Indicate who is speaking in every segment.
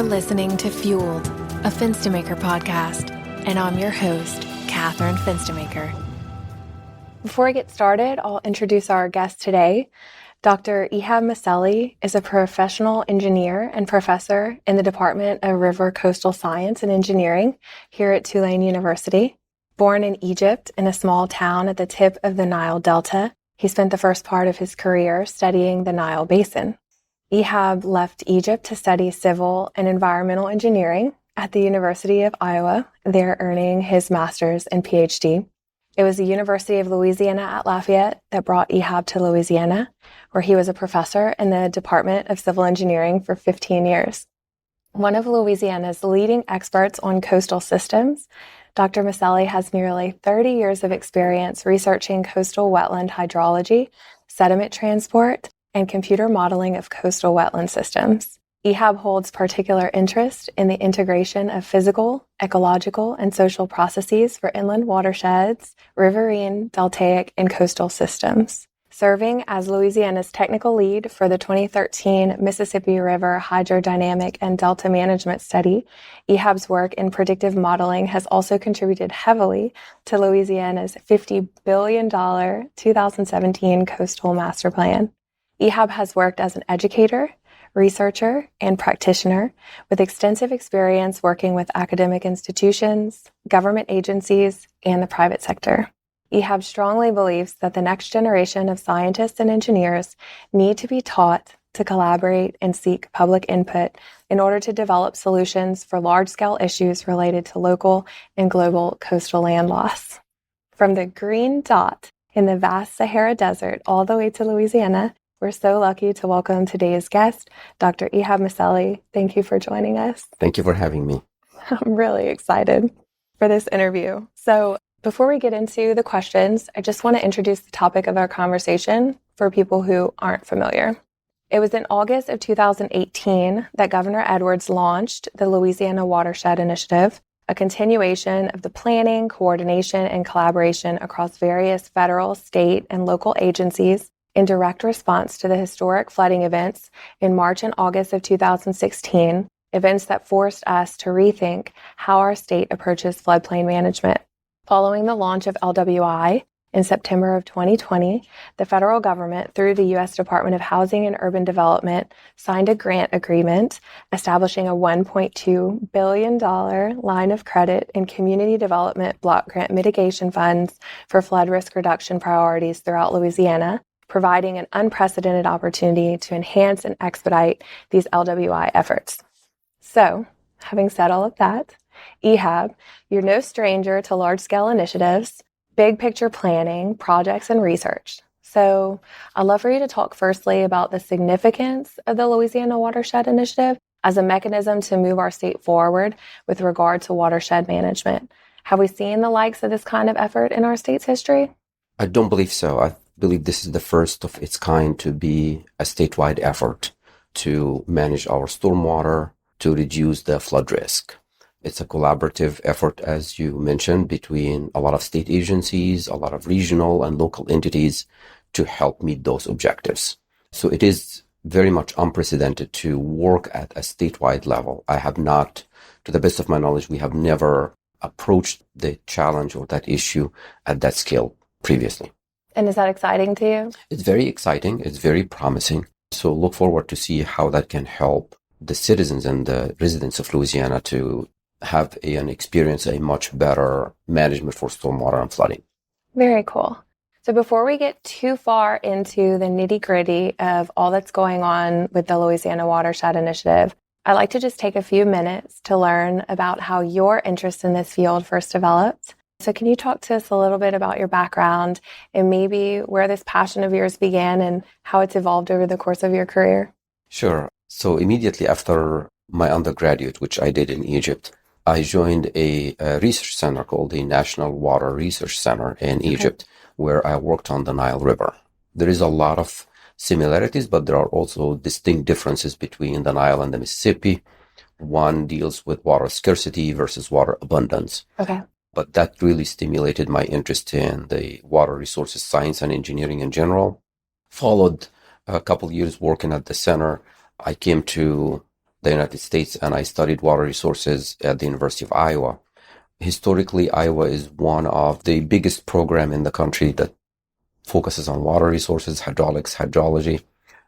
Speaker 1: You're listening to Fueled, a Finstamaker podcast, and I'm your host, Catherine Finstamaker. Before I get started, I'll introduce our guest today. Dr. Ehab Meselhe is a professional engineer and professor in the Department of River Coastal Science and Engineering here at Tulane University. Born in Egypt in a small town at the tip of the Nile Delta, he spent the first part of his career studying the Nile basin. Ehab left Egypt to study civil and environmental engineering at the University of Iowa, there earning his master's and PhD. It was the University of Louisiana at Lafayette that brought Ehab to Louisiana, where he was a professor in the Department of Civil Engineering for 15 years. One of Louisiana's leading experts on coastal systems, Dr. Meselhe has nearly 30 years of experience researching coastal wetland hydrology, sediment transport, and computer modeling of coastal wetland systems. Ehab holds particular interest in the integration of physical, ecological, and social processes for inland watersheds, riverine, deltaic, and coastal systems. Serving as Louisiana's technical lead for the 2013 Mississippi River Hydrodynamic and Delta Management Study, Ehab's work in predictive modeling has also contributed heavily to Louisiana's $50 billion 2017 Coastal Master Plan. Ehab has worked as an educator, researcher, and practitioner with extensive experience working with academic institutions, government agencies, and the private sector. Ehab strongly believes that the next generation of scientists and engineers need to be taught to collaborate and seek public input in order to develop solutions for large-scale issues related to local and global coastal land loss. From the green dot in the vast Sahara Desert all the way to Louisiana, we're so lucky to welcome today's guest, Dr. Ehab Meselhe. Thank you for joining us.
Speaker 2: Thank you for having me.
Speaker 1: I'm really excited for this interview. So before we get into the questions, I just want to introduce the topic of our conversation for people who aren't familiar. It was in August of 2018 that Governor Edwards launched the Louisiana Watershed Initiative, a continuation of the planning, coordination, and collaboration across various federal, state, and local agencies in direct response to the historic flooding events in March and August of 2016, events that forced us to rethink how our state approaches floodplain management. Following the launch of LWI in September of 2020, the federal government, through the U.S. Department of Housing and Urban Development, signed a grant agreement establishing a $1.2 billion line of credit in community development block grant mitigation funds for flood risk reduction priorities throughout Louisiana, providing an unprecedented opportunity to enhance and expedite these LWI efforts. So, having said all of that, Ehab, you're no stranger to large-scale initiatives, big-picture planning, projects, and research. So, I'd love for you to talk firstly about the significance of the Louisiana Watershed Initiative as a mechanism to move our state forward with regard to watershed management. Have we seen the likes of this kind of effort in our state's history?
Speaker 2: I don't believe so. I believe this is the first of its kind to be a statewide effort to manage our stormwater, to reduce the flood risk. It's a collaborative effort, as you mentioned, between a lot of state agencies, a lot of regional and local entities to help meet those objectives. So it is very much unprecedented to work at a statewide level. To the best of my knowledge, we have never approached the challenge or that issue at that scale previously.
Speaker 1: And is that exciting to you?
Speaker 2: It's very exciting. It's very promising. So look forward to see how that can help the citizens and the residents of Louisiana to have an experience a much better management for stormwater and flooding.
Speaker 1: Very cool. So before we get too far into the nitty-gritty of all that's going on with the Louisiana Watershed Initiative, I'd like to just take a few minutes to learn about how your interest in this field first developed. So can you talk to us a little bit about your background and maybe where this passion of yours began and how it's evolved over the course of your career?
Speaker 2: Sure. So immediately after my undergraduate, which I did in Egypt, I joined a research center called the National Water Research Center in Egypt, where I worked on the Nile River. There is a lot of similarities, but there are also distinct differences between the Nile and the Mississippi. One deals with water scarcity versus water abundance.
Speaker 1: Okay.
Speaker 2: But that really stimulated my interest in the water resources science and engineering in general. Followed a couple years working at the center, I came to the United States, and I studied water resources at the University of Iowa. Historically, Iowa is one of the biggest programs in the country that focuses on water resources, hydraulics, hydrology.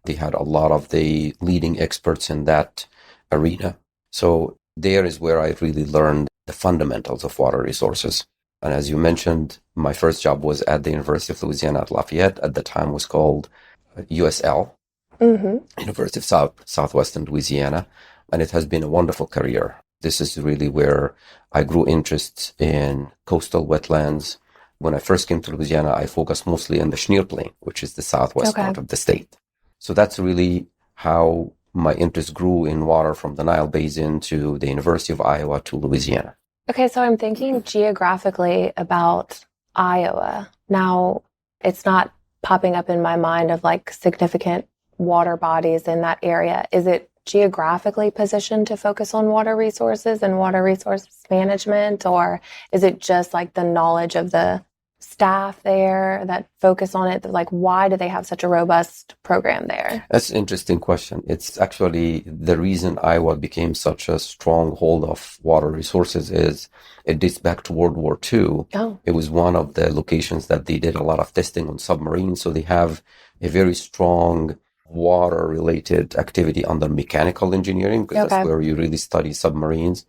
Speaker 2: They had a lot of the leading experts in that arena. So there is where I really learned the fundamentals of water resources. And as you mentioned, my first job was at the University of Louisiana at Lafayette. At the time was called USL, University of Southwestern Louisiana. And it has been a wonderful career. This is really where I grew interest in coastal wetlands. When I first came to Louisiana, I focused mostly on the Schneer Plain, which is the southwest part of the state. So that's really how my interest grew in water, from the Nile Basin to the University of Iowa to Louisiana.
Speaker 1: Okay, so I'm thinking geographically about Iowa. Now, it's not popping up in my mind of like significant water bodies in that area. Is it geographically positioned to focus on water resources and water resource management, or is it just like the knowledge of the staff there that focus on it? Like, why do they have such a robust program there?
Speaker 2: That's an interesting question. It's actually the reason Iowa became such a stronghold of water resources is it dates back to World War II.
Speaker 1: Oh.
Speaker 2: It was one of the locations that they did a lot of testing on submarines. So they have a very strong water-related activity under mechanical engineering, because that's where you really study submarines.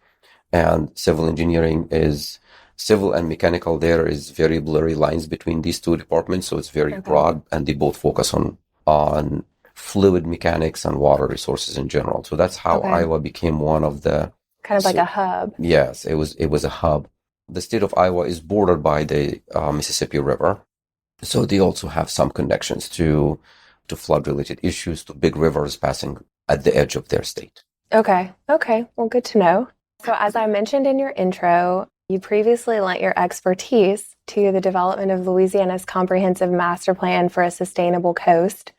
Speaker 2: And civil engineering is civil and mechanical. There is very blurry lines between these two departments, so it's very broad, and they both focus on fluid mechanics and water resources in general. So that's how Iowa became one of the
Speaker 1: kind of like a hub.
Speaker 2: Yes, it was a hub. The state of Iowa is bordered by the Mississippi River, so they also have some connections to flood-related issues, to big rivers passing at the edge of their state.
Speaker 1: Okay. Well, good to know. So as I mentioned in your intro, you previously lent your expertise to the development of Louisiana's comprehensive master plan for a sustainable coast,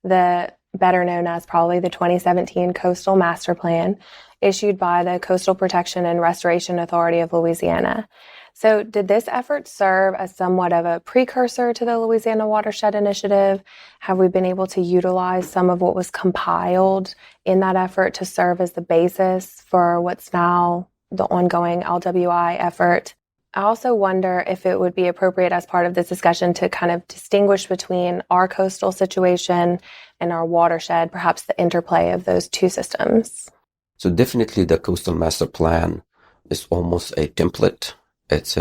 Speaker 1: the better known as probably the 2017 Coastal Master Plan, issued by the Coastal Protection and Restoration Authority of Louisiana. So did this effort serve as somewhat of a precursor to the Louisiana Watershed Initiative? Have we been able to utilize some of what was compiled in that effort to serve as the basis for what's now the ongoing LWI effort? I also wonder if it would be appropriate as part of this discussion to kind of distinguish between our coastal situation and our watershed, perhaps the interplay of those two systems.
Speaker 2: So definitely the Coastal Master Plan is almost a template. It's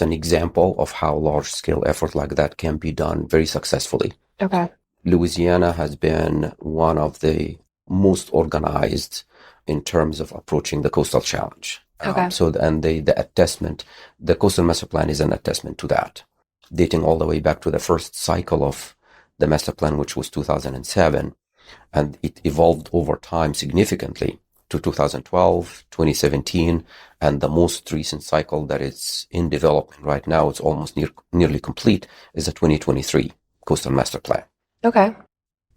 Speaker 2: an example of how large-scale effort like that can be done very successfully.
Speaker 1: Okay.
Speaker 2: Louisiana has been one of the most organized in terms of approaching the coastal challenge. The attestment, the Coastal Master Plan is an attestment to that, dating all the way back to the first cycle of the master plan, which was 2007, and it evolved over time significantly to 2012, 2017, and the most recent cycle that is in development right now, it's almost nearly complete, is the 2023 Coastal Master Plan.
Speaker 1: Okay.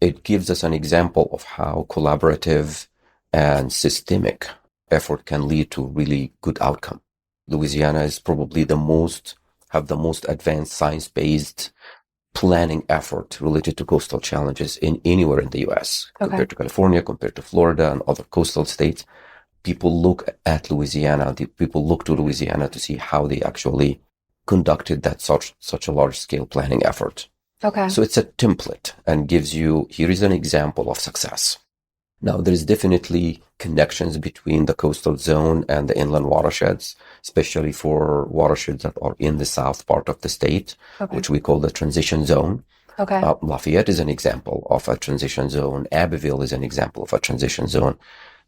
Speaker 2: It gives us an example of how collaborative and systemic effort can lead to really good outcome. Louisiana is probably the most advanced science-based planning effort related to coastal challenges in anywhere in the U.S. Compared to California, compared to Florida and other coastal states. People look at Louisiana. People look to Louisiana to see how they actually conducted that such a large-scale planning effort.
Speaker 1: Okay.
Speaker 2: So it's a template and gives you, here is an example of success. Now, there's definitely connections between the coastal zone and the inland watersheds, especially for watersheds that are in the south part of the state, which we call the transition zone.
Speaker 1: Okay.
Speaker 2: Lafayette is an example of a transition zone. Abbeville is an example of a transition zone.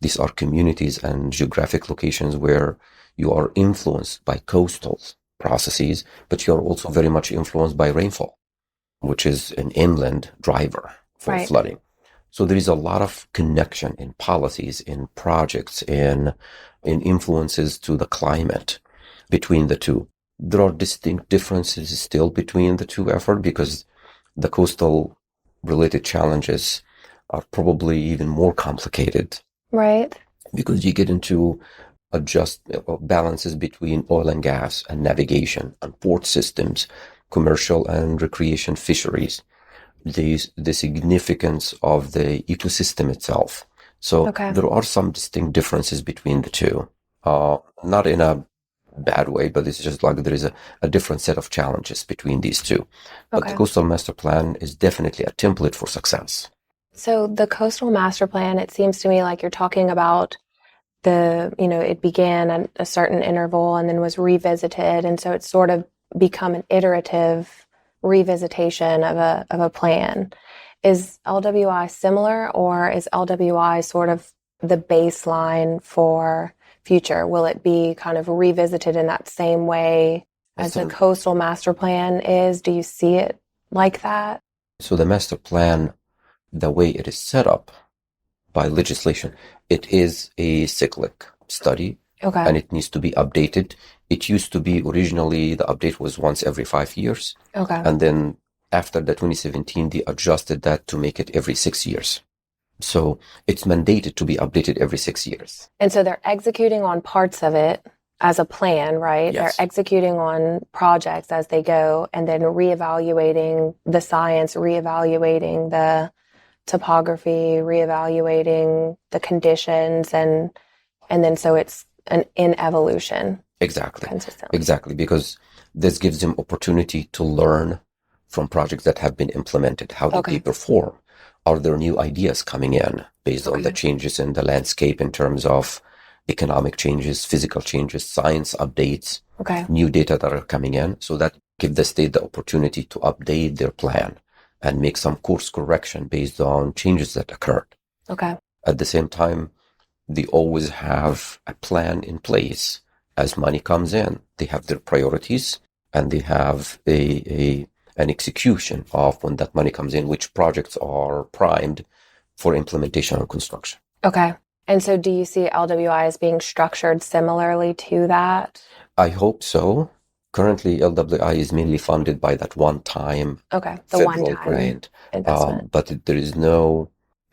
Speaker 2: These are communities and geographic locations where you are influenced by coastal processes, but you're also very much influenced by rainfall, which is an inland driver for flooding. So there is a lot of connection in policies, in projects, in influences to the climate between the two. There are distinct differences still between the two efforts because the coastal related challenges are probably even more complicated.
Speaker 1: Right. Because
Speaker 2: you get into balances between oil and gas and navigation and port systems, commercial and recreation fisheries. The significance of the ecosystem itself. So
Speaker 1: Okay.
Speaker 2: there are some distinct differences between the two. Not in a bad way, but it's just like there is a different set of challenges between these two. But the
Speaker 1: Okay.
Speaker 2: Coastal Master Plan is definitely a template for success.
Speaker 1: So the Coastal Master Plan, it seems to me like you're talking about it began at a certain interval and then was revisited. And so it's sort of become an iterative revisitation of a plan. Is LWI similar, or is LWI sort of the baseline for future? Will it be kind of revisited in that same way as the Coastal Master Plan is? Do you see it like that?
Speaker 2: So the master plan, the way it is set up by legislation, it is a cyclic study.
Speaker 1: Okay.
Speaker 2: And it needs to be updated. It used to be originally, the update was once every 5 years.
Speaker 1: Okay.
Speaker 2: And then after the 2017, they adjusted that to make it every 6 years. So it's mandated to be updated every 6 years.
Speaker 1: And so they're executing on parts of it as a plan, right?
Speaker 2: Yes.
Speaker 1: They're executing on projects as they go, and then reevaluating the science, reevaluating the topography, reevaluating the conditions, and then so it's in evolution.
Speaker 2: Exactly.
Speaker 1: Consistently.
Speaker 2: Exactly. Because this gives them opportunity to learn from projects that have been implemented. How did they perform? Are there new ideas coming in based on the changes in the landscape in terms of economic changes, physical changes, science updates, new data that are coming in? So that give the state the opportunity to update their plan and make some course correction based on changes that occurred.
Speaker 1: Okay.
Speaker 2: At the same time, they always have a plan in place. As money comes in, they have their priorities, and they have an execution of when that money comes in, which projects are primed for implementation and construction.
Speaker 1: Okay. And so do you see LWI as being structured similarly to that?
Speaker 2: I hope so. Currently, LWI is mainly funded by that one-time federal grant.
Speaker 1: Investment.
Speaker 2: But there is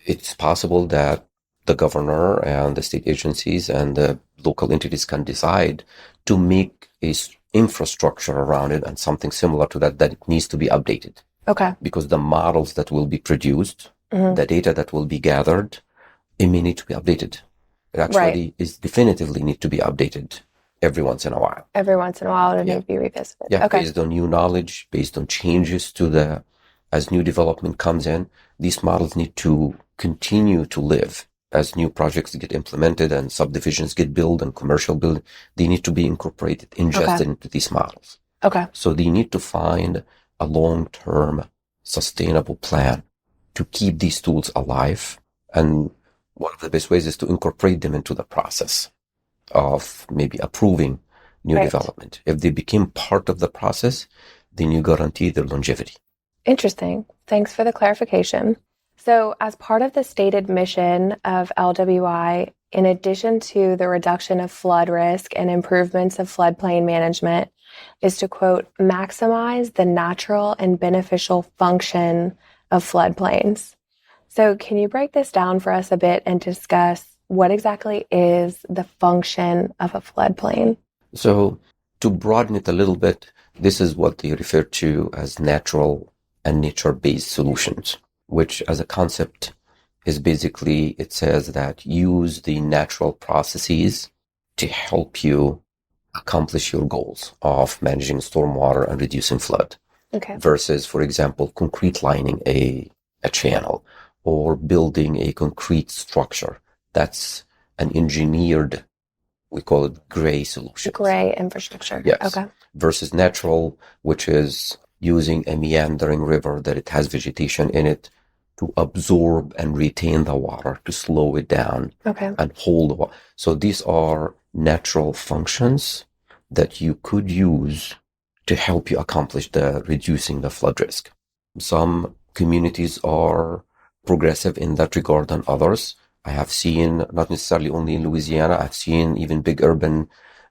Speaker 2: it's possible that the governor and the state agencies and the local entities can decide to make a infrastructure around it and something similar to that it needs to be updated.
Speaker 1: Okay.
Speaker 2: Because the models that will be produced, the data that will be gathered, it may need to be updated. It actually is definitively need to be updated every once in a while.
Speaker 1: Every once in a while it need to be revisited.
Speaker 2: Yeah, based on new knowledge, based on changes as new development comes in, these models need to continue to live. As new projects get implemented and subdivisions get built and commercial build, they need to be incorporated, ingested into these models.
Speaker 1: Okay.
Speaker 2: So they need to find a long-term sustainable plan to keep these tools alive. And one of the best ways is to incorporate them into the process of maybe approving new development. If they become part of the process, then you guarantee their longevity.
Speaker 1: Interesting. Thanks for the clarification. So as part of the stated mission of LWI, in addition to the reduction of flood risk and improvements of floodplain management, is to, quote, maximize the natural and beneficial function of floodplains. So can you break this down for us a bit and discuss what exactly is the function of a floodplain?
Speaker 2: So to broaden it a little bit, this is what they refer to as natural and nature-based solutions, which as a concept is basically, it says that use the natural processes to help you accomplish your goals of managing stormwater and reducing flood.
Speaker 1: Okay.
Speaker 2: Versus, for example, concrete lining a channel or building a concrete structure. That's an engineered, we call it gray solution.
Speaker 1: Gray infrastructure.
Speaker 2: Yes.
Speaker 1: Okay.
Speaker 2: Versus natural, which is using a meandering river that it has vegetation in it to absorb and retain the water, to slow it down and hold the water. So these are natural functions that you could use to help you accomplish reducing the flood risk. Some communities are progressive in that regard than others. I have seen, not necessarily only in Louisiana, I've seen even big urban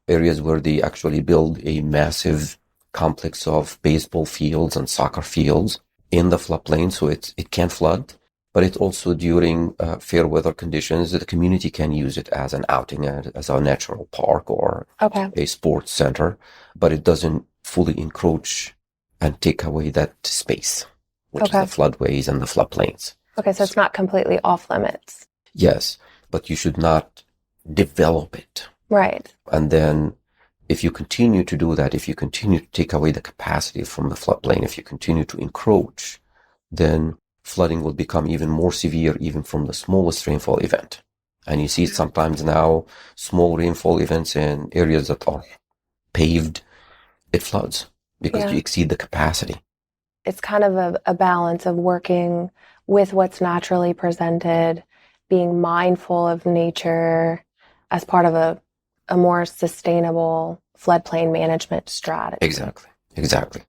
Speaker 2: areas where they actually build a massive complex of baseball fields and soccer fields in the floodplain, so it can't flood. But it also, during fair weather conditions, the community can use it as an outing, as a natural park or a sports center, but it doesn't fully encroach and take away that space, which is the floodways and the floodplains.
Speaker 1: Okay, so it's not completely off limits.
Speaker 2: Yes. but you should not develop it.
Speaker 1: Right.
Speaker 2: And then if you continue to do that, if you continue to take away the capacity from the floodplain, if you continue to encroach, then flooding will become even more severe, even from the smallest rainfall event. And you see sometimes now small rainfall events in areas that are paved, it floods because you exceed the capacity.
Speaker 1: It's kind of a balance of working with what's naturally presented, being mindful of nature as part of a more sustainable floodplain management strategy.
Speaker 2: Exactly.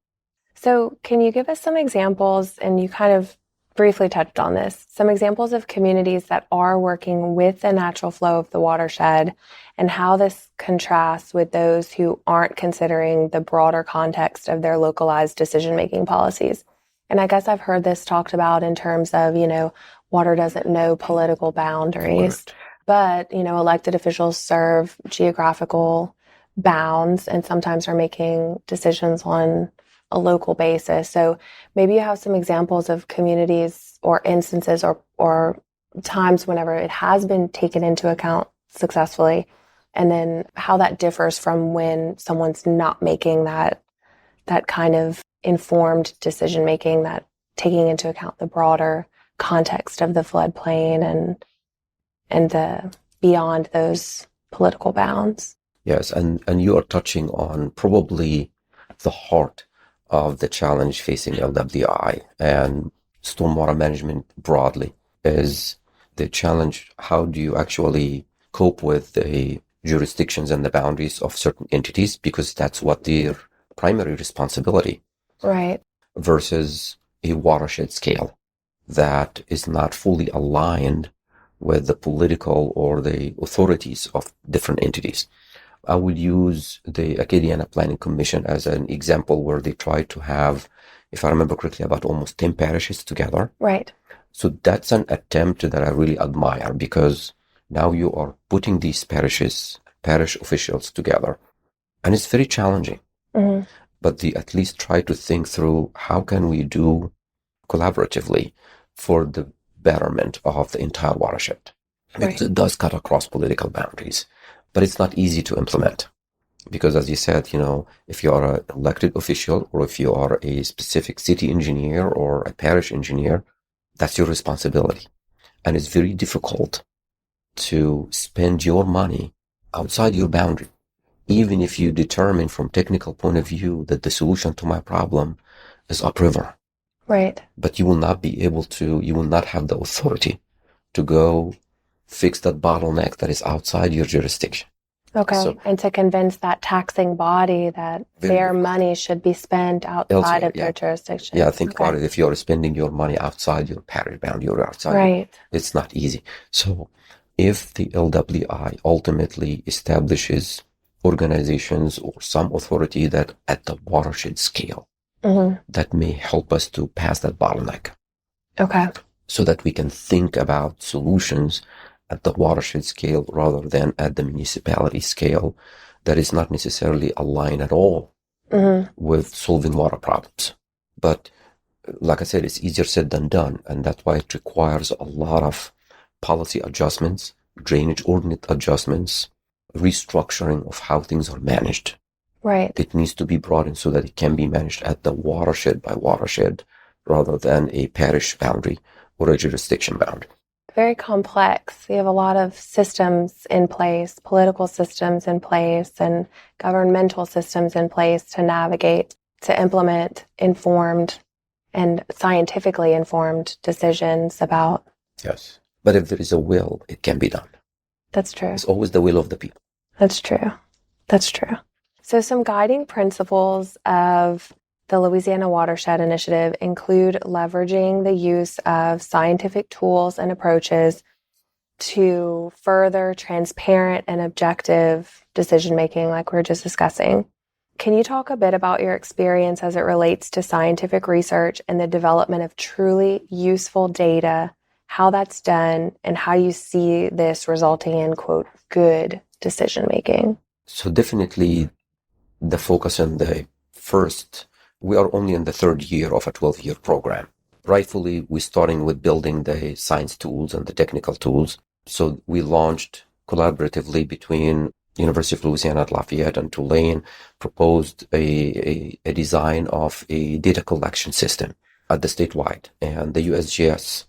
Speaker 1: So can you give us some examples, and you kind of briefly touched on this, some examples of communities that are working with the natural flow of the watershed and how this contrasts with those who aren't considering the broader context of their localized decision-making policies? And I guess I've heard this talked about in terms of, water doesn't know political boundaries, but, elected officials serve geographical bounds and sometimes are making decisions on a local basis. So maybe you have some examples of communities or instances or times whenever it has been taken into account successfully, and then how that differs from when someone's not making that kind of informed decision making, that taking into account the broader context of the floodplain and the beyond those political bounds.
Speaker 2: Yes, and you are touching on probably the heart of the challenge facing LWI and stormwater management broadly is the challenge. How do you actually cope with the jurisdictions and the boundaries of certain entities, because that's what their primary responsibility,
Speaker 1: right,
Speaker 2: versus a watershed scale that is not fully aligned with the political or the authorities of different entities. I would use the Acadiana Planning Commission as an example where they tried to have, if I remember correctly, about almost 10 parishes together.
Speaker 1: Right.
Speaker 2: So that's an attempt that I really admire, because now you are putting these parish officials together. And it's very challenging.
Speaker 1: Mm-hmm.
Speaker 2: But they at least try to think through how can we do collaboratively for the betterment of the entire watershed. Because it does cut across political boundaries. But it's not easy to implement because, as you said, if you are an elected official or if you are a specific city engineer or a parish engineer, that's your responsibility. And it's very difficult to spend your money outside your boundary, even if you determine from technical point of view that the solution to my problem is upriver.
Speaker 1: Right.
Speaker 2: But you will not have the authority to go fix that bottleneck that is outside your jurisdiction.
Speaker 1: Okay. So, and to convince that taxing body that their money should be spent outside of their jurisdiction.
Speaker 2: Yeah, think about it. If you're spending your money outside your parish boundary or outside, it's not easy. So if the LWI ultimately establishes organizations or some authority that at the watershed scale, that may help us to pass that bottleneck.
Speaker 1: Okay.
Speaker 2: So that we can think about solutions at the watershed scale rather than at the municipality scale that is not necessarily aligned at all with solving water problems. But like I said, it's easier said than done. And that's why it requires a lot of policy adjustments, drainage ordinance adjustments, restructuring of how things are managed.
Speaker 1: Right.
Speaker 2: It needs to be brought in so that it can be managed at the watershed by watershed rather than a parish boundary or a jurisdiction boundary.
Speaker 1: Very complex. You have a lot of systems in place, political systems in place, and governmental systems in place to navigate, to implement informed and scientifically informed decisions about.
Speaker 2: Yes. But if there is a will, it can be done.
Speaker 1: That's true.
Speaker 2: It's always the will of the people.
Speaker 1: That's true. So some guiding principles of the Louisiana Watershed Initiative include leveraging the use of scientific tools and approaches to further transparent and objective decision-making, like we were just discussing. Can you talk a bit about your experience as it relates to scientific research and the development of truly useful data, how that's done, and how you see this resulting in, quote, good decision-making?
Speaker 2: So definitely the focus on we are only in the third year of a 12-year program. Rightfully, we're starting with building the science tools and the technical tools. So we launched collaboratively between University of Louisiana at Lafayette and Tulane, proposed a design of a data collection system at the statewide. And the USGS,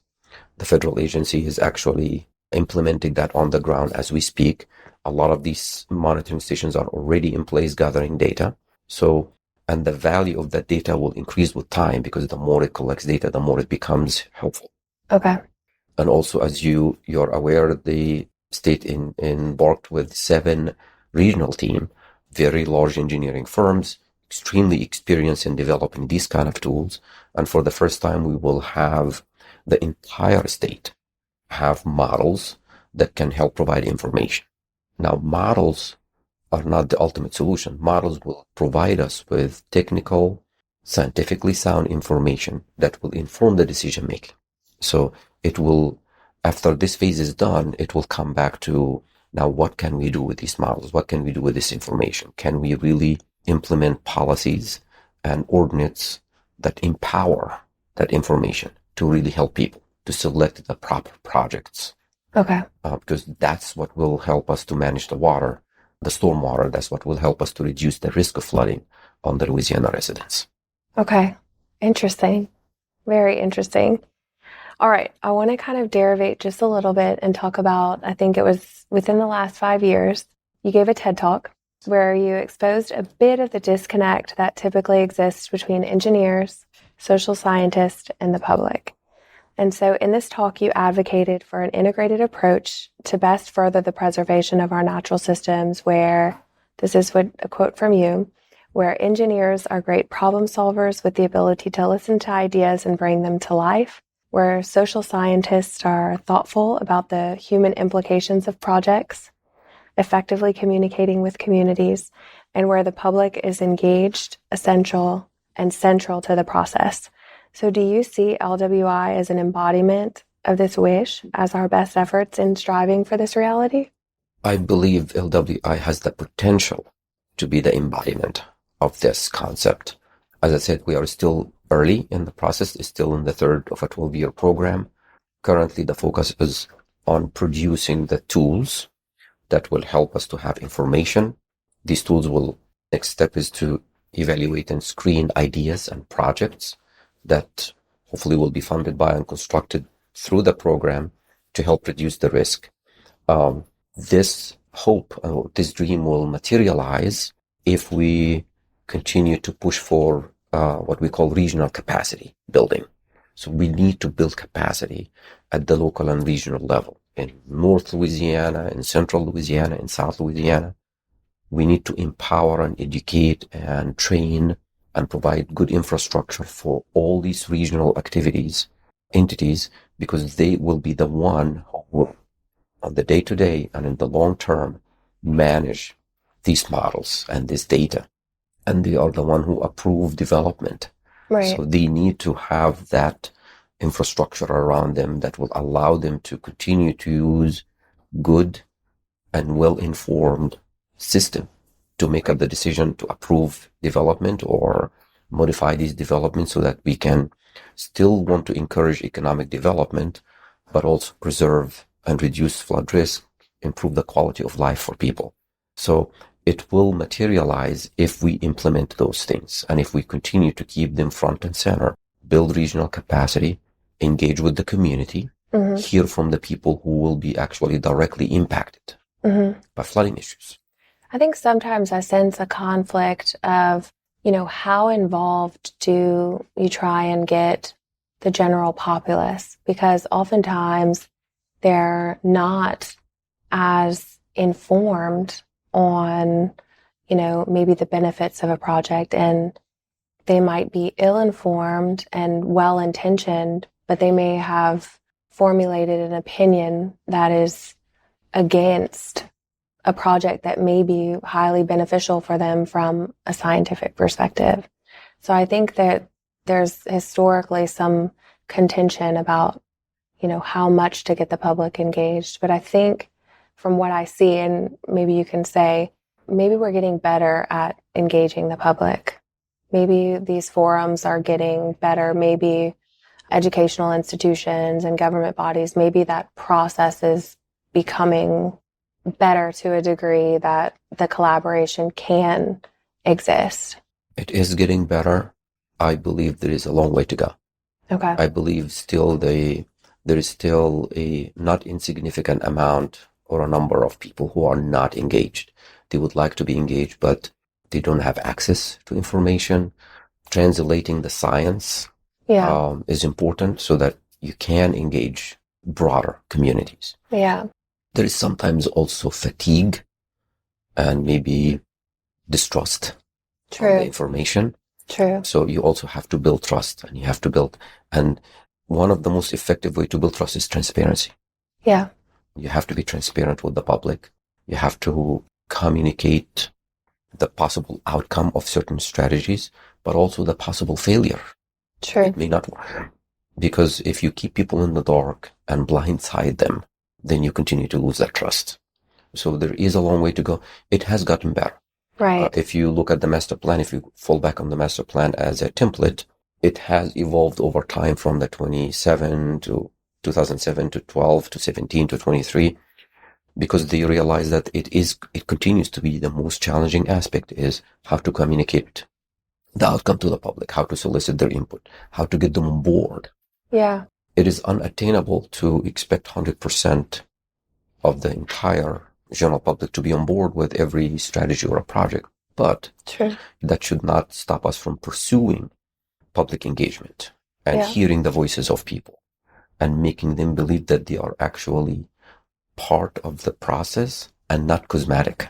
Speaker 2: the federal agency, is actually implementing that on the ground as we speak. A lot of these monitoring stations are already in place gathering data. So, and the value of that data will increase with time because the more it collects data, the more it becomes helpful.
Speaker 1: Okay.
Speaker 2: And also, as you're aware, the state embarked with 7 regional team, very large engineering firms, extremely experienced in developing these kind of tools. And for the first time, we will have the entire state have models that can help provide information. Now, models are not the ultimate solution. Models will provide us with technical, scientifically sound information that will inform the decision making. So it will, after this phase is done, it will come back to, now what can we do with these models? What can we do with this information? Can we really implement policies and ordinance that empower that information to really help people to select the proper projects?
Speaker 1: Okay.
Speaker 2: Because that's what will help us to manage the water, the stormwater. That's what will help us to reduce the risk of flooding on the Louisiana residents.
Speaker 1: Okay. Interesting. Very interesting. All right. I want to kind of derivate just a little bit and talk about, I think it was within the last 5 years, you gave a TED Talk where you exposed a bit of the disconnect that typically exists between engineers, social scientists, and the public. And so in this talk, you advocated for an integrated approach to best further the preservation of our natural systems where, this is a quote from you, where engineers are great problem solvers with the ability to listen to ideas and bring them to life, where social scientists are thoughtful about the human implications of projects, effectively communicating with communities, and where the public is engaged, essential, and central to the process. So do you see LWI as an embodiment of this wish as our best efforts in striving for this reality?
Speaker 2: I believe LWI has the potential to be the embodiment of this concept. As I said, we are still early in the process. It's still in the third of a 12-year program. Currently, the focus is on producing the tools that will help us to have information. These tools will, next step is to evaluate and screen ideas and projects that hopefully will be funded by and constructed through the program to help reduce the risk. This hope, this dream will materialize if we continue to push for what we call regional capacity building. So we need to build capacity at the local and regional level. In North Louisiana, in Central Louisiana, in South Louisiana, we need to empower and educate and train and provide good infrastructure for all these regional entities, because they will be the one who will, on the day-to-day and in the long term, manage these models and this data. And they are the one who approve development.
Speaker 1: Right.
Speaker 2: So they need to have that infrastructure around them that will allow them to continue to use good and well-informed system to make up the decision to approve development or modify these developments so that we can still want to encourage economic development, but also preserve and reduce flood risk, improve the quality of life for people. So it will materialize if we implement those things and if we continue to keep them front and center, build regional capacity, engage with the community, hear from the people who will be actually directly impacted by flooding issues.
Speaker 1: I think sometimes I sense a conflict of, how involved do you try and get the general populace? Because oftentimes they're not as informed on, maybe the benefits of a project, and they might be ill-informed and well-intentioned, but they may have formulated an opinion that is against a project that may be highly beneficial for them from a scientific perspective. So I think that there's historically some contention about, how much to get the public engaged. But I think from what I see, and maybe you can say, maybe we're getting better at engaging the public. Maybe these forums are getting better. Maybe educational institutions and government bodies, maybe that process is becoming better to a degree that the collaboration can exist?
Speaker 2: It is getting better. I believe there is a long way to go.
Speaker 1: Okay.
Speaker 2: I believe there is still a not insignificant amount or a number of people who are not engaged. They would like to be engaged, but they don't have access to information. Translating the science is important so that you can engage broader communities.
Speaker 1: Yeah.
Speaker 2: There is sometimes also fatigue and maybe distrust of the information.
Speaker 1: True.
Speaker 2: So you also have to build trust, and you have to build, and one of the most effective way to build trust is transparency.
Speaker 1: Yeah.
Speaker 2: You have to be transparent with the public. You have to communicate the possible outcome of certain strategies, but also the possible failure.
Speaker 1: True.
Speaker 2: It may not work. Because if you keep people in the dark and blindside them, then you continue to lose that trust. So there is a long way to go. It has gotten better.
Speaker 1: Right.
Speaker 2: If you look at the master plan, if you fall back on the master plan as a template, it has evolved over time from the 2007 to 12 to 17 to 23, because they realize that it continues to be the most challenging aspect is how to communicate the outcome to the public, how to solicit their input, how to get them on board.
Speaker 1: Yeah.
Speaker 2: It is unattainable to expect 100% of the entire general public to be on board with every strategy or a project. But
Speaker 1: True.
Speaker 2: that should not stop us from pursuing public engagement and hearing the voices of people and making them believe that they are actually part of the process and not cosmetic.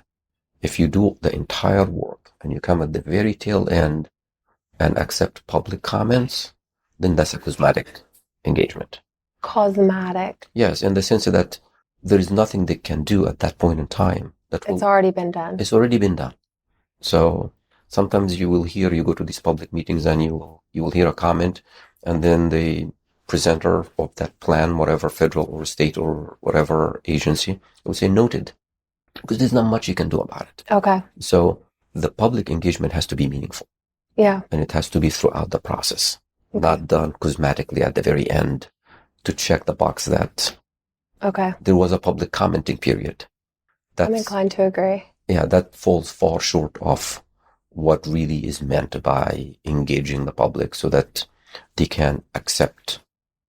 Speaker 2: If you do the entire work and you come at the very tail end and accept public comments, then that's a cosmetic engagement.
Speaker 1: Cosmetic.
Speaker 2: Yes, in the sense that there is nothing they can do at that point in time.
Speaker 1: It's already been done.
Speaker 2: It's already been done. So sometimes you go to these public meetings and you will hear a comment, and then the presenter of that plan, whatever federal or state or whatever agency, will say noted, because there's not much you can do about it.
Speaker 1: Okay.
Speaker 2: So the public engagement has to be meaningful.
Speaker 1: Yeah.
Speaker 2: And it has to be throughout the process, not done cosmetically at the very end to check the box that there was a public commenting period.
Speaker 1: I'm inclined to agree.
Speaker 2: Yeah, that falls far short of what really is meant by engaging the public so that they can accept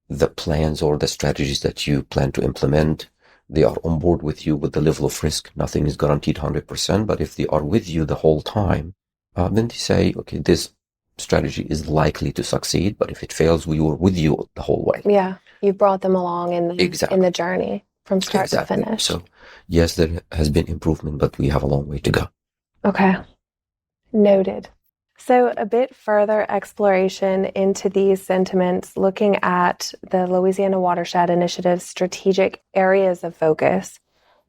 Speaker 2: the plans or the strategies that you plan to implement. They are on board with you with the level of risk. Nothing is guaranteed 100%, but if they are with you the whole time, then they say, okay, this strategy is likely to succeed, but if it fails, we were with you the whole way.
Speaker 1: Yeah, you brought them along in the journey from start to finish.
Speaker 2: So yes, there has been improvement, but we have a long way to go.
Speaker 1: Okay, noted. So a bit further exploration into these sentiments, looking at the Louisiana Watershed Initiative's strategic areas of focus,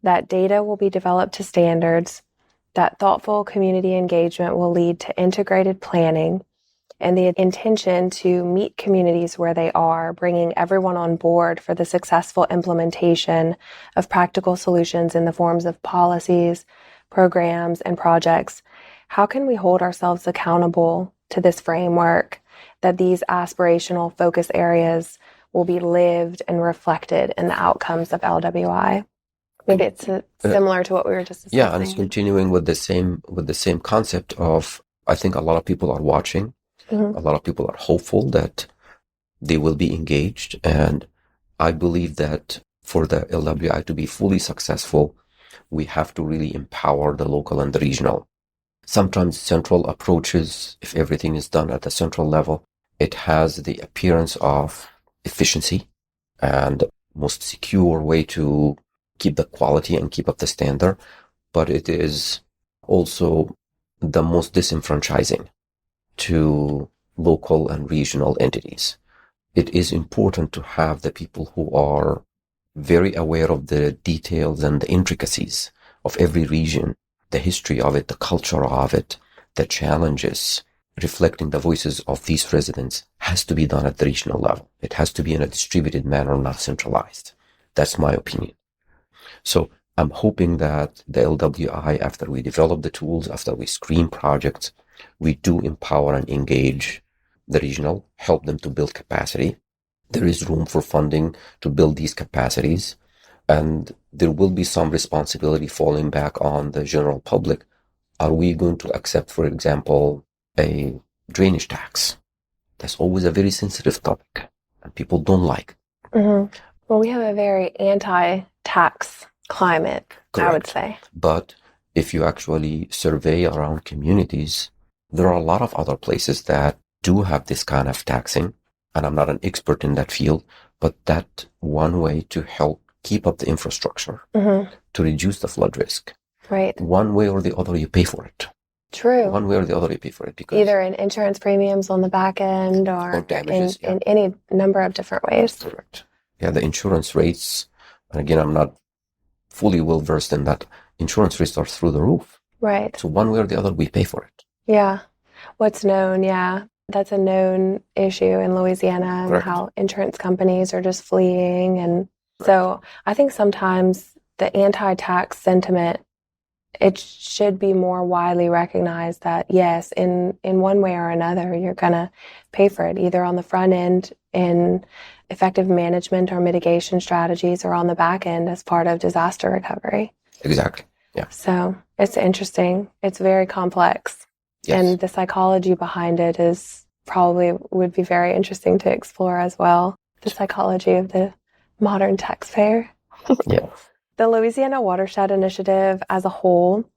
Speaker 1: that data will be developed to standards, that thoughtful community engagement will lead to integrated planning, and the intention to meet communities where they are, bringing everyone on board for the successful implementation of practical solutions in the forms of policies, programs, and projects. How can we hold ourselves accountable to this framework, that these aspirational focus areas will be lived and reflected in the outcomes of LWI? Maybe it's similar to what we were just discussing.
Speaker 2: Yeah, and it's continuing with the same concept of, I think a lot of people are watching. Mm-hmm. A lot of people are hopeful that they will be engaged. And I believe that for the LWI to be fully successful, we have to really empower the local and the regional. Sometimes central approaches, if everything is done at the central level, it has the appearance of efficiency and most secure way to keep the quality and keep up the standard, but it is also the most disenfranchising to local and regional entities. It is important to have the people who are very aware of the details and the intricacies of every region, the history of it, the culture of it, the challenges, reflecting the voices of these residents has to be done at the regional level. It has to be in a distributed manner, not centralized. That's my opinion. So I'm hoping that the LWI, after we develop the tools, after we screen projects, we do empower and engage the regional, help them to build capacity. There is room for funding to build these capacities. And there will be some responsibility falling back on the general public. Are we going to accept, for example, a drainage tax? That's always a very sensitive topic, and people don't like.
Speaker 1: Mm-hmm. Well, we have a very anti-tax climate,
Speaker 2: Correct.
Speaker 1: I would say.
Speaker 2: But if you actually survey around communities, there are a lot of other places that do have this kind of taxing, and I'm not an expert in that field, but that one way to help keep up the infrastructure, to reduce the flood risk.
Speaker 1: Right.
Speaker 2: One way or the other, you pay for it.
Speaker 1: True.
Speaker 2: One way or the other, you pay for it. Because
Speaker 1: either in insurance premiums on the back end or
Speaker 2: damages,
Speaker 1: in any number of different ways.
Speaker 2: Correct. Yeah, the insurance rates, and again, I'm not fully well versed in that. Insurance rates are through the roof.
Speaker 1: Right.
Speaker 2: So one way or the other, we pay for it.
Speaker 1: Yeah. What's known, that's a known issue in Louisiana, and
Speaker 2: Correct.
Speaker 1: how insurance companies are just fleeing. And so I think sometimes the anti-tax sentiment, it should be more widely recognized that, yes, in one way or another, you're going to pay for it, either on the front end in effective management or mitigation strategies, or on the back end as part of disaster recovery.
Speaker 2: Exactly. Yeah.
Speaker 1: So it's interesting. It's very complex.
Speaker 2: Yes.
Speaker 1: And the psychology behind it would be very interesting to explore as well. The psychology of the modern taxpayer.
Speaker 2: Yeah.
Speaker 1: The Louisiana Watershed Initiative as a whole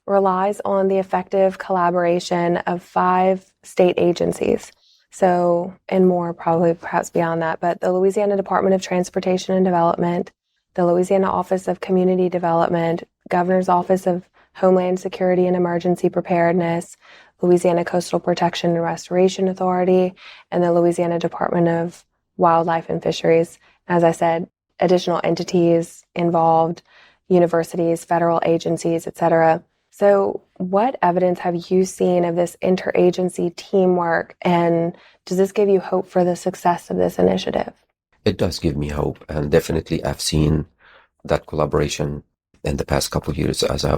Speaker 1: relies on the effective collaboration of 5 state agencies. So, and more probably perhaps beyond that, but the Louisiana Department of Transportation and Development, the Louisiana Office of Community Development, Governor's Office of Homeland Security and Emergency Preparedness, Louisiana Coastal Protection and Restoration Authority, and the Louisiana Department of Wildlife and Fisheries. As I said, additional entities involved, universities, federal agencies, etc. So what evidence have you seen of this interagency teamwork, and does this give you hope for the success of this initiative?
Speaker 2: It does give me hope, and definitely I've seen that collaboration in the past couple of years as I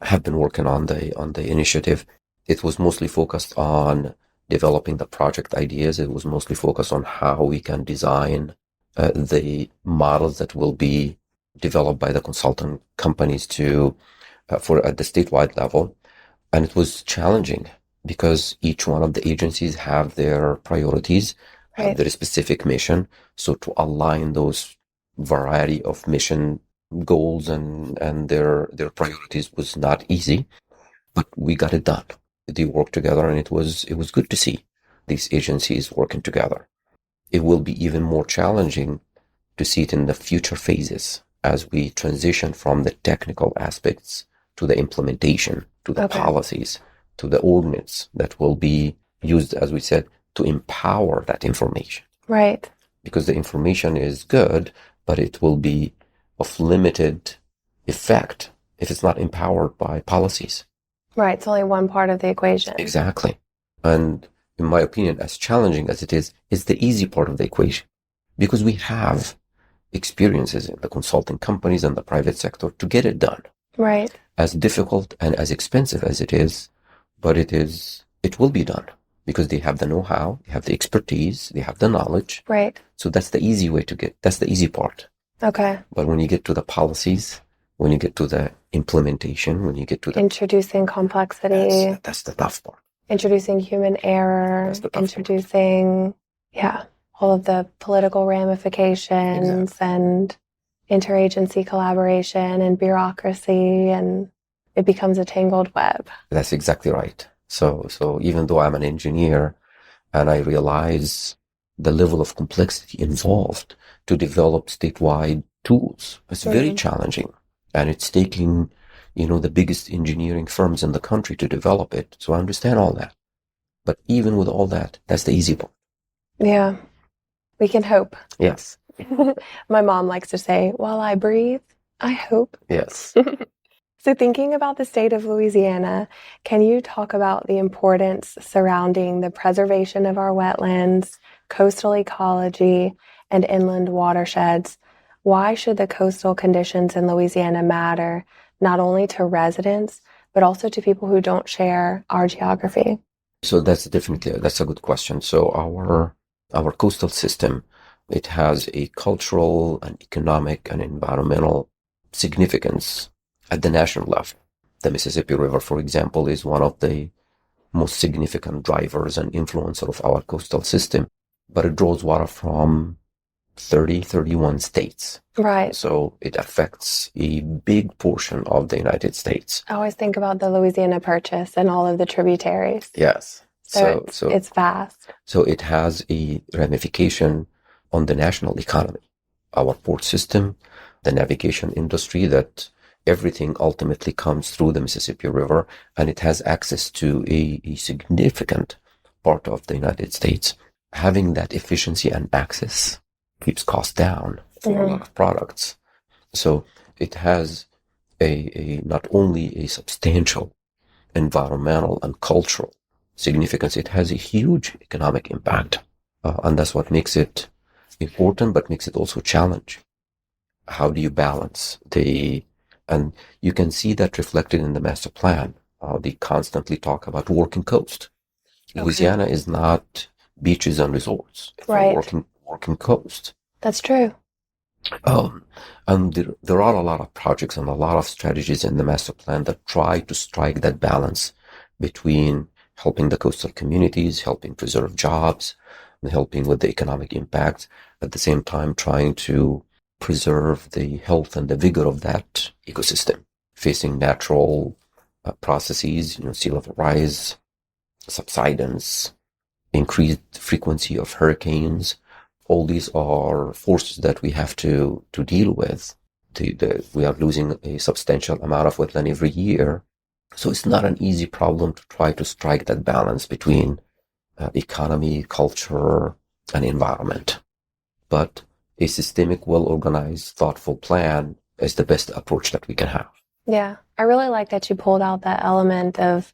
Speaker 2: have been working on the initiative. It was mostly focused on developing the project ideas. It was mostly focused on how we can design the models that will be developed by the consultant companies for at the statewide level. And it was challenging because each one of the agencies have their priorities, have their specific mission. So to align those variety of mission goals and their priorities was not easy, but we got it done. They worked together, and it was good to see these agencies working together. It will be even more challenging to see it in the future phases as we transition from the technical aspects to the implementation, to the policies, to the ordinance that will be used, as we said, to empower that information.
Speaker 1: Right.
Speaker 2: Because the information is good, but it will be of limited effect if it's not empowered by policies.
Speaker 1: Right. It's only one part of the equation.
Speaker 2: Exactly. And in my opinion, as challenging as it is, it's the easy part of the equation, because we have experiences in the consulting companies and the private sector to get it done.
Speaker 1: Right.
Speaker 2: As difficult and as expensive as it is, but it will be done because they have the know-how, they have the expertise, they have the knowledge.
Speaker 1: Right.
Speaker 2: So that's the easy way that's the easy part.
Speaker 1: Okay.
Speaker 2: But when you get to the policies, when you get to the implementation, when you get to the
Speaker 1: introducing complexity,
Speaker 2: that's the tough part.
Speaker 1: Introducing human error, introducing all of the political ramifications and interagency collaboration and bureaucracy, and it becomes a tangled web.
Speaker 2: That's exactly right. So even though I'm an engineer and I realize the level of complexity involved to develop statewide tools, it's very challenging. And it's taking, the biggest engineering firms in the country to develop it. So I understand all that. But even with all that, that's the easy part.
Speaker 1: Yeah. We can hope.
Speaker 2: Yes.
Speaker 1: My mom likes to say, while I breathe, I hope.
Speaker 2: Yes.
Speaker 1: So thinking about the state of Louisiana, can you talk about the importance surrounding the preservation of our wetlands, coastal ecology, and inland watersheds? Why should the coastal conditions in Louisiana matter, not only to residents, but also to people who don't share our geography?
Speaker 2: So that's a good question. So our coastal system It has a cultural and economic and environmental significance at the national level. The Mississippi River, for example, is one of the most significant drivers and influencer of our coastal system, but it draws water from 31 states.
Speaker 1: Right.
Speaker 2: So it affects a big portion of the United States.
Speaker 1: I always think about the Louisiana Purchase and all of the tributaries.
Speaker 2: Yes.
Speaker 1: So it's vast.
Speaker 2: So it has a ramification on the national economy, our port system, the navigation industry, that everything ultimately comes through the Mississippi River, and it has access to a significant part of the United States. Having that efficiency and access keeps costs down for a lot of products. So it has a not only a substantial environmental and cultural significance, it has a huge economic impact. And that's what makes it important, but makes it also challenging. How do you balance and you can see that reflected in the master plan. They constantly talk about working coast. Okay. Louisiana is not beaches and resorts. It's
Speaker 1: right.
Speaker 2: a working coast.
Speaker 1: That's true.
Speaker 2: And there are a lot of projects and a lot of strategies in the master plan that try to strike that balance between helping the coastal communities, helping preserve jobs, and helping with the economic impact, at the same time trying to preserve the health and the vigor of that ecosystem, facing natural processes, sea level rise, subsidence, increased frequency of hurricanes. All these are forces that we have to deal with. We are losing a substantial amount of wetland every year. So it's not an easy problem to try to strike that balance between economy, culture, and environment. But a systemic, well-organized, thoughtful plan is the best approach that we can have.
Speaker 1: Yeah. I really like that you pulled out that element of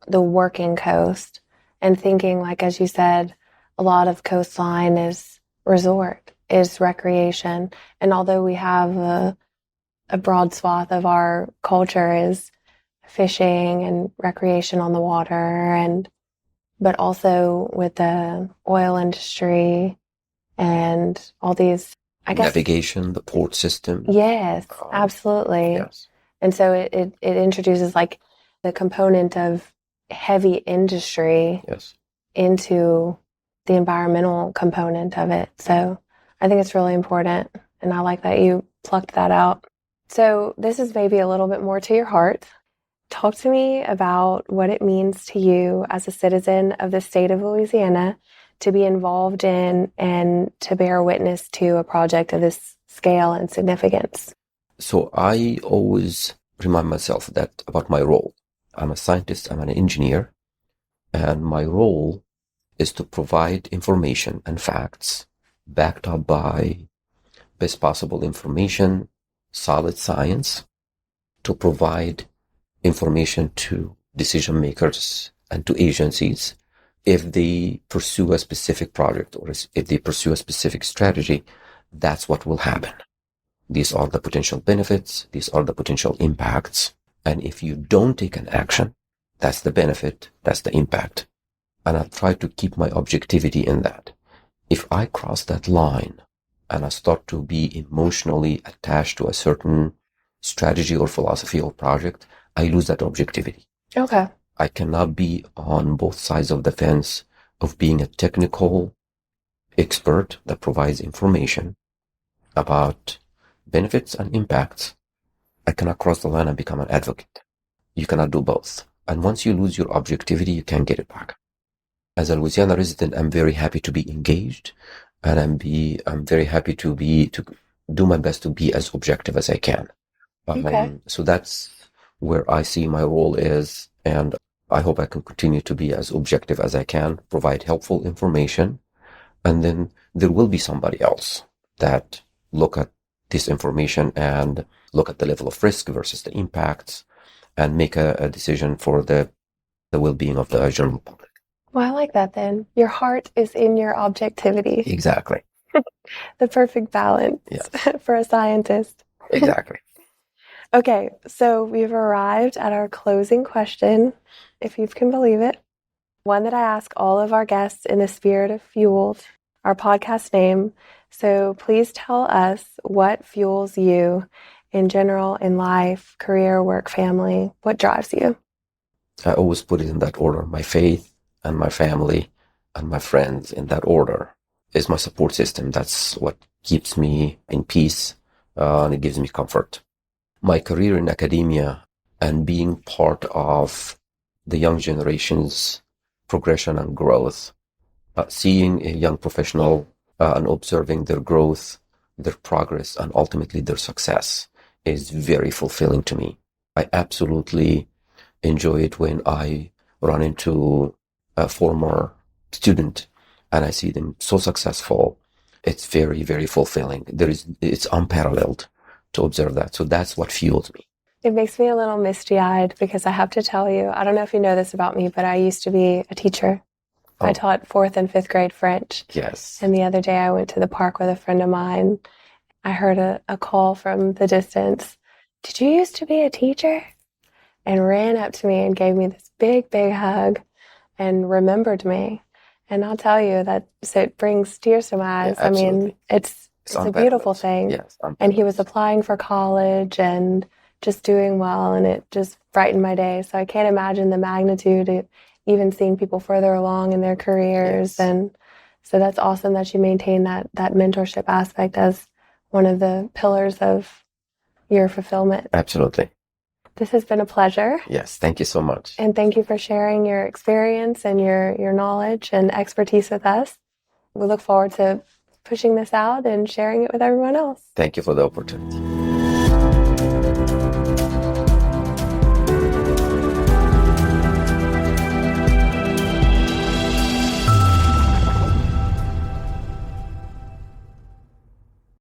Speaker 1: the working coast and thinking, like, as you said, a lot of coastline is resort, is recreation. And although we have a broad swath of our culture is fishing and recreation on the water, but also with the oil industry and all these, I guess,
Speaker 2: navigation, the port system.
Speaker 1: Yes, absolutely.
Speaker 2: Yes.
Speaker 1: And so it introduces like the component of heavy industry
Speaker 2: yes.
Speaker 1: into the environmental component of it. So I think it's really important. And I like that you plucked that out. So this is maybe a little bit more to your heart. Talk to me about what it means to you as a citizen of the state of Louisiana to be involved in and to bear witness to a project of this scale and significance.
Speaker 2: So I always remind myself that about my role. I'm a scientist, I'm an engineer, and my role is to provide information and facts backed up by best possible information, solid science, to provide information to decision makers and to agencies if they pursue a specific project or if they pursue a specific strategy. That's what will happen. These are the potential benefits, these are the potential impacts. And if you don't take an action, that's the benefit, that's the impact. And I try to keep my objectivity in that. If I cross that line and I start to be emotionally attached to a certain strategy or philosophy or project, I lose that objectivity.
Speaker 1: Okay.
Speaker 2: I cannot be on both sides of the fence of being a technical expert that provides information about benefits and impacts. I cannot cross the line and become an advocate. You cannot do both. And once you lose your objectivity, you can't get it back. As a Louisiana resident, I'm very happy to be engaged, and I'm very happy to do my best to be as objective as I can.
Speaker 1: Okay.
Speaker 2: So that's where I see my role is, and I hope I can continue to be as objective as I can, provide helpful information, and then there will be somebody else that look at this information and look at the level of risk versus the impacts and make a decision for the well-being of the general public.
Speaker 1: Well, I like that then. Your heart is in your objectivity.
Speaker 2: Exactly.
Speaker 1: The perfect balance.
Speaker 2: Yes.
Speaker 1: For a scientist.
Speaker 2: Exactly.
Speaker 1: Okay, so we've arrived at our closing question, if you can believe it. One that I ask all of our guests in the spirit of Fueled, our podcast name. So please tell us what fuels you in general, in life, career, work, family. What drives you?
Speaker 2: I always put it in that order. My faith and my family and my friends, in that order, is my support system. That's what keeps me in peace, and it gives me comfort. My career in academia and being part of the young generation's progression and growth, seeing a young professional and observing their growth, their progress, and ultimately their success is very fulfilling to me. I absolutely enjoy it when I run into a former student and I see them so successful. It's very, very fulfilling. It's unparalleled to observe that. So that's what fuels me.
Speaker 1: It makes me a little misty-eyed because I have to tell you, I don't know if you know this about me, but I used to be a teacher.
Speaker 2: Oh.
Speaker 1: I taught 4th and 5th grade French.
Speaker 2: Yes.
Speaker 1: And the other day I went to the park with a friend of mine. I heard a call from the distance. Did you used to be a teacher? And ran up to me and gave me this big, big hug and remembered me. And I'll tell you that so it brings tears to my eyes.
Speaker 2: Yeah,
Speaker 1: I mean, it's a beautiful thing.
Speaker 2: Yes,
Speaker 1: and he was applying for college and just doing well, and it just brightened my day. So I can't imagine the magnitude of even seeing people further along in their careers.
Speaker 2: Yes.
Speaker 1: And so that's awesome that you maintain that mentorship aspect as one of the pillars of your fulfillment.
Speaker 2: Absolutely.
Speaker 1: This has been a pleasure.
Speaker 2: Yes, thank you so much.
Speaker 1: And thank you for sharing your experience and your knowledge and expertise with us. We look forward to pushing this out and sharing it with everyone else.
Speaker 2: Thank you for the opportunity.